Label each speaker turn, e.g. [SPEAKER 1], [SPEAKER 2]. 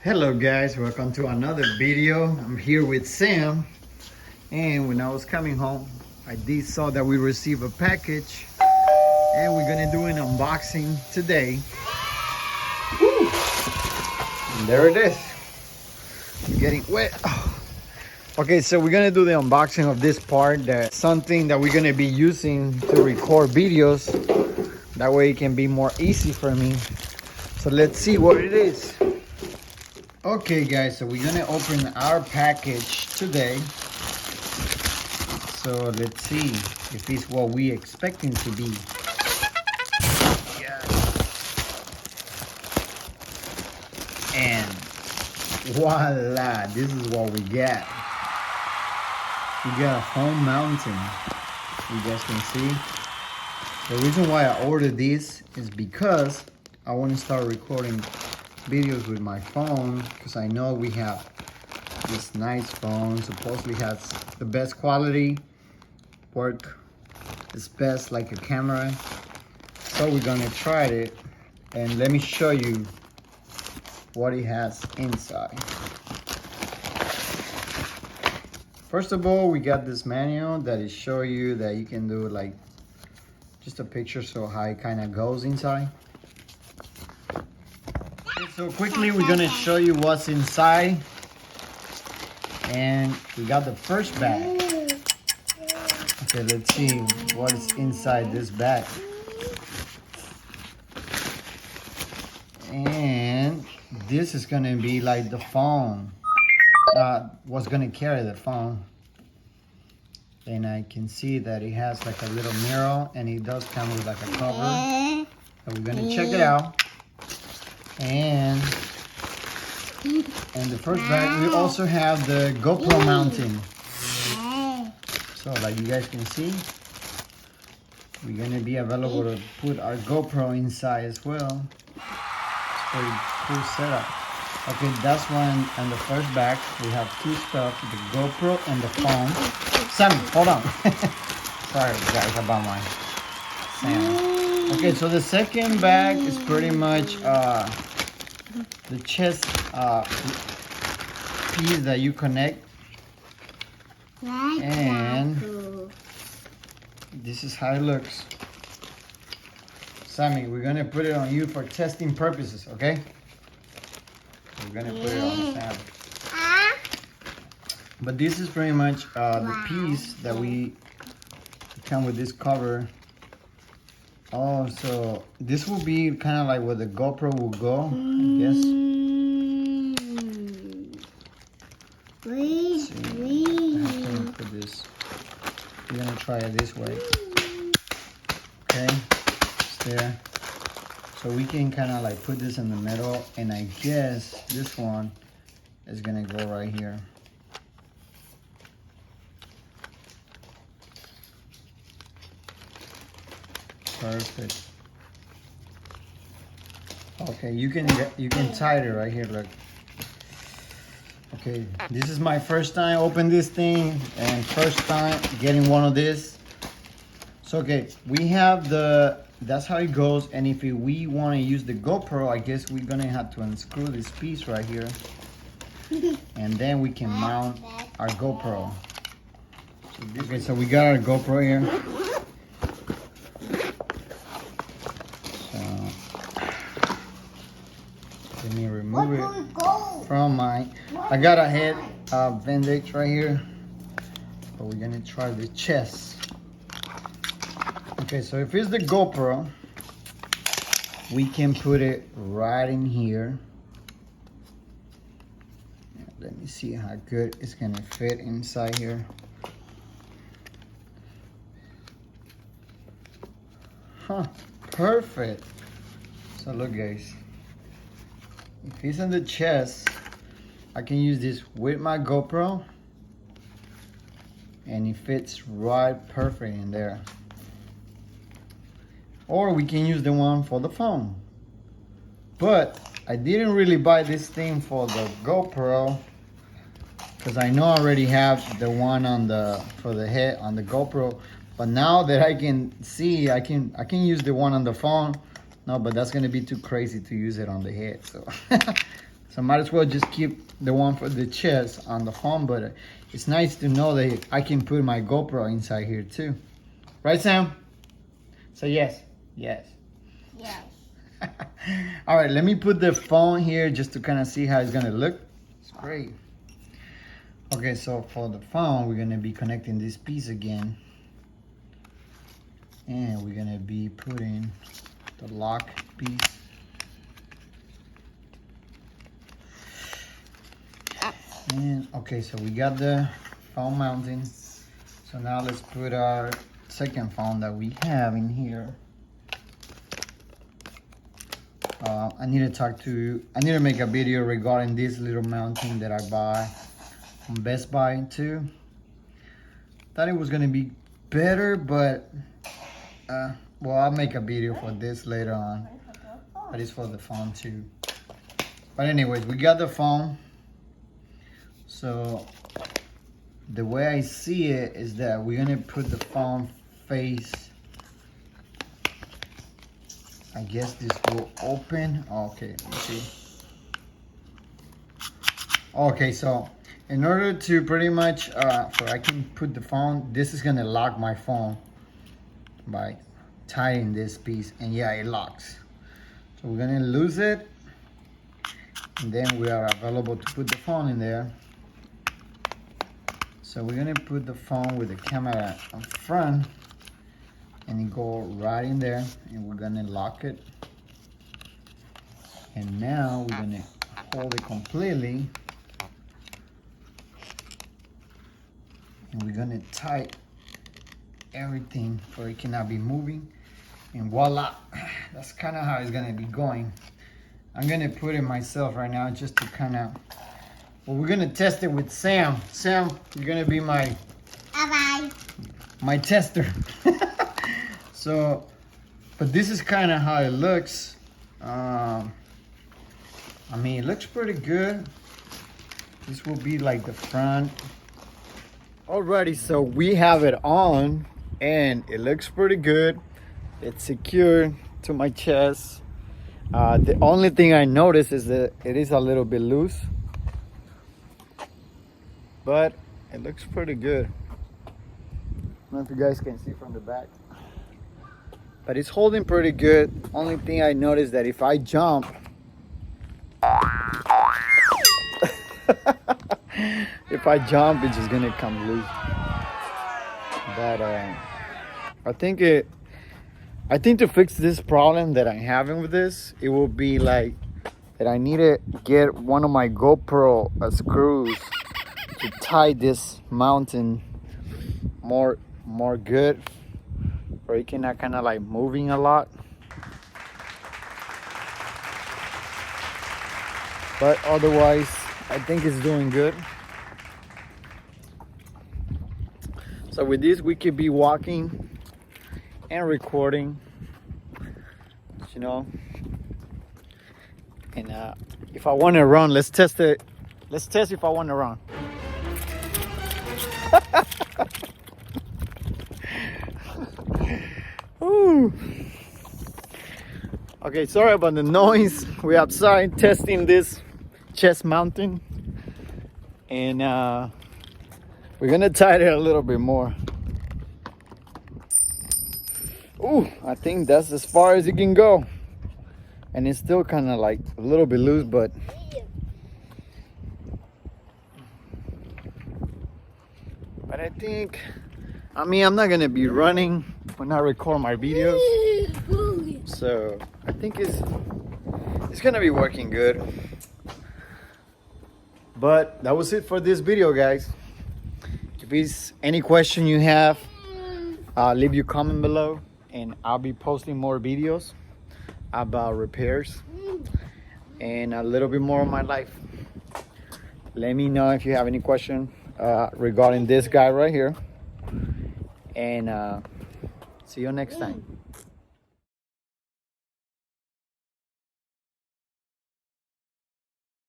[SPEAKER 1] Hello guys, welcome to another video. I'm here with Sam, and when I was coming home I did saw that we received a package and we're gonna do an unboxing today. Woo! And there it is. I'm getting wet. Okay, so we're gonna do the unboxing of this part. That's something that we're gonna be using to record videos. That way it can be more easy for me. So let's see what it is. Okay guys, so we're gonna open our package today. So let's see if it's what we expecting to be. Yeah. And voila, this is what we got. We got a phone mounting. You guys can see. The reason why I ordered this is because I want to start recording videos with my phone, because I know we have this nice phone, supposedly has the best quality, work is best like a camera. So we're gonna try it, and let me show you what it has inside. First of all, we got this manual that is show you that you can do like just a picture, so how it kind of goes inside. So quickly we're gonna show you what's inside, and we got the first bag. Okay, let's see what is inside this bag. And this is gonna be like the phone, what's gonna carry the phone. And I can see that it has like a little mirror, and it does come with like a cover. So we're gonna check it out. And in the first bag, we also have the GoPro mounting. So like you guys can see, we're gonna be available to put our GoPro inside as well. It's pretty cool setup. Okay, that's one in the first bag. We have two stuff, the GoPro and the phone. Sammy, hold on. Sorry guys about my Sam. Okay, so the second bag is pretty much the chest piece that you connect. And this is how it looks. Sammy, we're gonna put it on you for testing purposes, okay? We're gonna put it on Sam. But this is pretty much the piece that we come with this cover. Oh, so this will be kind of like where the GoPro will go, I guess. Let's see. How can we put this? We're gonna try it this way. Okay, it's there. So we can kind of like put this in the middle, and I guess this one is gonna go right here. Perfect. Okay, you can tie it right here. Look. Okay, this is my first time open this thing, and first time getting one of this. So okay, we have that's how it goes. And if we want to use the GoPro, I guess we're gonna have to unscrew this piece right here, and then we can mount our GoPro. Okay, so we got our GoPro here. Let me remove it from I got a head bandage right here, but we're gonna try the chest. Okay, so if it's the GoPro, we can put it right in here. Let me see how good it's gonna fit inside here. Huh, perfect. So look guys, if it's in the chest, I can use this with my GoPro, and it fits right perfect in there. Or we can use the one for the phone. But I didn't really buy this thing for the GoPro, because I know I already have the one for the head on the GoPro. But now that I can see, I can use the one on the phone. No, but that's gonna be too crazy to use it on the head. So So might as well just keep the one for the chest on the phone, but it's nice to know that I can put my GoPro inside here too. Right, Sam? Say yes. Yes.
[SPEAKER 2] Yes.
[SPEAKER 1] All right, let me put the phone here just to kind of see how it's gonna look. It's great. Okay, so for the phone, we're gonna be connecting this piece again. And we're gonna be putting the lock piece. And okay, so we got the phone mounting. So now let's put our second phone that we have in here. I need to make a video regarding this little mounting that I buy from Best Buy too. Thought it was gonna be better, but well, I'll make a video for this later on. But it's for the phone too. But anyways, we got the phone. So the way I see it is that we're gonna put the phone face. I guess this will open. Okay, let's see. Okay, so in order to pretty much, so I can put the phone, this is gonna lock my phone by tying this piece, and yeah, it locks. So we're gonna lose it, and then we are available to put the phone in there. So we're gonna put the phone with the camera up front, and it go right in there, and we're gonna lock it. And now we're gonna hold it completely, and we're gonna tie everything so it cannot be moving. And voila, that's kind of how it's gonna be going. I'm gonna put it myself right now just to kind of, well, we're gonna test it with Sam. Sam, you're gonna be my tester. So, but this is kind of how it looks. I mean, it looks pretty good. This will be like the front. Alrighty, so we have it on, and it looks pretty good. It's secured to my chest. The only thing I noticed is that it is a little bit loose, but it looks pretty good. I don't know if you guys can see from the back, but it's holding pretty good. Only thing I noticed that if I jump, it's just gonna come loose. But I think to fix this problem that I'm having with this, it will be like that I need to get one of my GoPro screws to tie this mountain more good, where it cannot kind of like moving a lot. But otherwise, I think it's doing good. So with this, we could be walking and recording, you know. And if I want to run, let's test it. Let's test if I want to run. Ooh. Okay, sorry about the noise. We're outside testing this chest mounting, and we're gonna tie it a little bit more. Ooh, I think that's as far as it can go, and it's still kind of like a little bit loose, but I think, I mean, I'm not gonna be running when I record my videos, so I think it's gonna be working good. But that was it for this video, guys. If there's any question you have, leave your comment below, and I'll be posting more videos about repairs and a little bit more of my life. Let me know if you have any question regarding this guy right here, and see you next time.